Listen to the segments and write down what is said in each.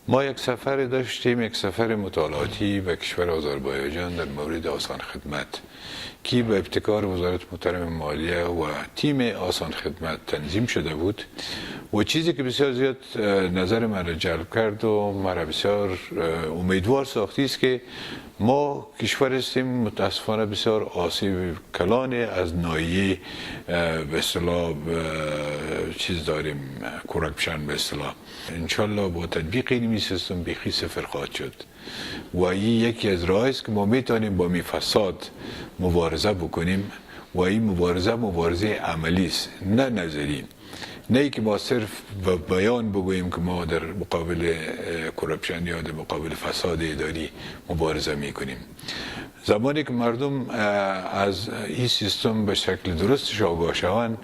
ما یک سفر داشتیم، یک سفر مطالعاتی به کشور آذربایجان در مورد آسان خدمت که به ابتکار وزارت محترم مالیه و تیم آسان خدمت تنظیم شده بود و چیزی که بسیار زیاد نظر من را جلب کرد و مرا بسیار امیدوار ساختی است که ما کشور هستیم متاسفانه بسیار آسیب کلان از ناحیه به اصطلاح چیز داریم، کرکشن به اصطلاح. انشالله با تطبیق این سیستم بیخی صفر خواهد شد و این یکی از راه است که ما میتونیم با می فساد مبارزه بکنیم و این مبارزه عملی است، نه نظری. نه ای که ما صرف بیان بگوییم که ما در مقابل کرپشن یا در مقابل فساد اداری مبارزه میکنیم. زمانی که مردم از این سیستم به شکل درستش آگاه شوند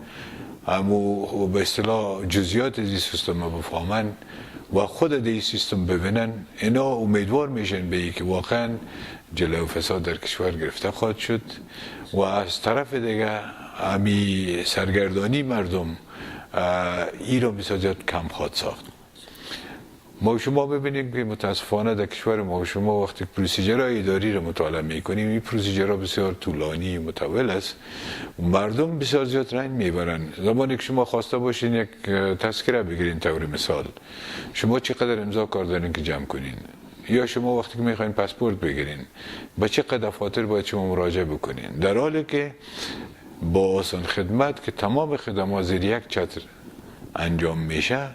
و به اصطلاح جزئیات از این سیستم رو بفهمن و خود در این سیستم ببینن، اینا امیدوار میشن به که واقعا جلو فساد در کشور گرفته خواهد شد و از طرف دیگه همی سرگردانی مردم ای را بسیار کم خواهد ساخت. ما شما ببینیم که متاسفانه در کشور ما شما وقتی پروسیجرهای اداری را مطالعه میکنیم، این پروسیجرها بسیار طولانی مطول است، مردم بسیار زیاد رنج میبرن. زمانی که شما خواسته باشین یک تذکره بگیرین، طور مثال شما چقدر امضا کار دارین که جمع کنین، یا شما وقتی که میخواین پاسپورت بگیرین با چقدر دفاتر باید شما مراجعه بکنین، در حالی که با آسان خدمت که تمام خدمات زیر یک چتر انجام میشه،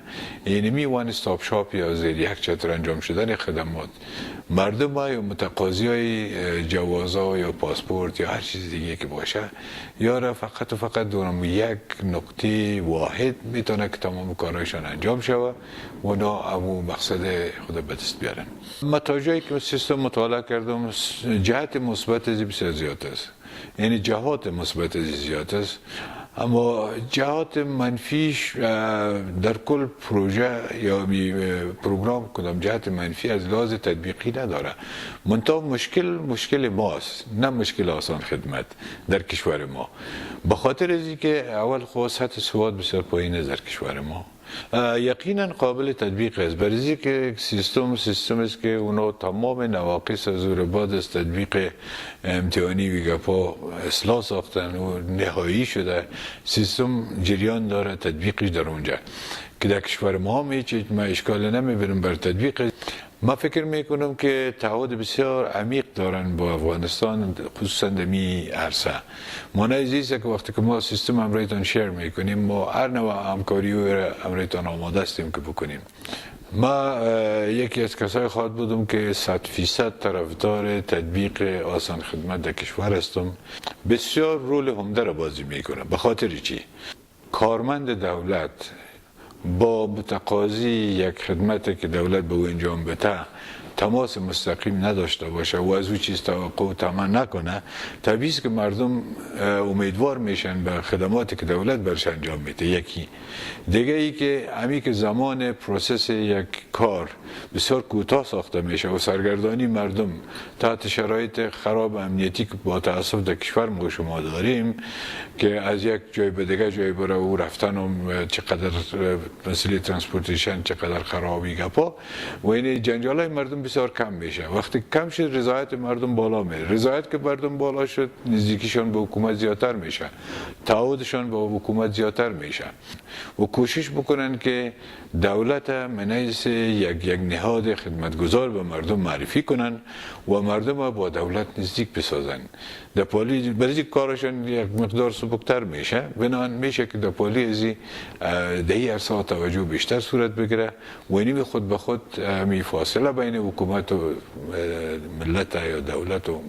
اینمی وان استاپ شاپ یا زیر یک چتر انجام شدن خدمات، مردم ها یا متقاضی های جوازا یا پاسپورت یا هر چیز دیگه که باشه یا فقط و فقط دورم یک نقطه واحد میتونه که تمام کارهایشان انجام شود و اونا امو مقصد خود به دست بیارن. متاجایی که سیستم مطالعه کردم جهت مثبت بسیار زیاد است، یعنی جهات مثبت زیاد است، اما جهات منفیش در کل پروژه یا پروگرام کدام جهت منفی از لحاظ تطبیقی نداره. منتها مشکل ماست، نه مشکل آسان خدمت در کشور ما، به خاطر از اینکه اول خود سطح سواد بسیار پایین است در کشور ما. یقینا قابل تطبیق است، برای که سیستم است که اونا تمام نواقص از او بعد از تطبیق امتحانی ویگاپا اصلاح ساختن و نهایی شده، سیستم جریان داره تطبیقش در اونجا که در کشور ما ما اشکال نمیبینم بر تطبیق. ما فکر میکنم که تعهد بسیار عمیق دارن با افغانستان، خصوصا در می عرصه. مانعی است که وقتی که ما سیستم امرایتان شیر میکنیم، ما هر نوع همکاری و امرایتان آماده هستیم که بکنیم. ما یکی از کسای خواهد بودم که 100% طرفدار تطبیق آسان خدمت در کشور هستم. بسیار رول عمده را بازی میکنه. به خاطر چی؟ کارمند دولت با متقاضی یک خدمت که دولت به او انجام بده تماس مستقیم نداشته باشه و از او چیز توقع و طمع نکنه، طبیعی است که مردم امیدوار میشن به خدماتی که دولت برش انجام میده. یکی دیگه ای که همی که زمان پروسس یک کار بسیار کوتاه ساخته میشه و سرگردانی مردم تحت شرایط خراب امنیتی که با تاسف در کشور ما شما داریم که از یک جای به دیگه جای بره و رفتن و چقدر مسئله ترانسپورتیشن چقدر خرابی گپا و این جنجالای مردم بسیار کم میشه. وقتی کم شد رضایت مردم بالا میره، رضایت که مردم بالا شد نزدیکیشان به حکومت زیادتر میشه، تعهدشان به حکومت زیادتر میشه و کوشش بکنن که دولت منیس یک نهاد خدمتگزار به مردم معرفی کنن و مردم با دولت نزدیک بسازن. در پالی برای کارشان یک مقدار سبکتر میشه، بنابراین میشه که در پالی ازی دهی عرصه توجه بیشتر صورت بگیره و اینی خود به خود می فاصله بین حکومت و ملت یا دولت و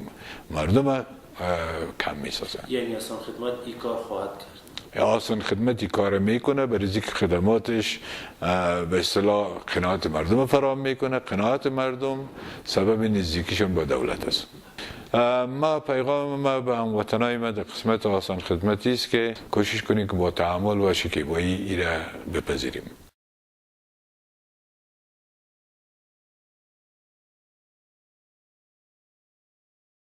مردم کم میسازن. یعنی آسان خدمت این کار خواهد کرد؟ آسان خدمت این کار میکنه، برای اینکه خدماتش به اصطلاح قناعت مردم فراهم میکنه. قناعت مردم سبب نزدیکیشون با دولت است. ما پیغام ما به هموطنای ما در قسمت آسان خدمتی است که کوشش کنیم که با تعامل و شکیبایی ای را بپذیریم.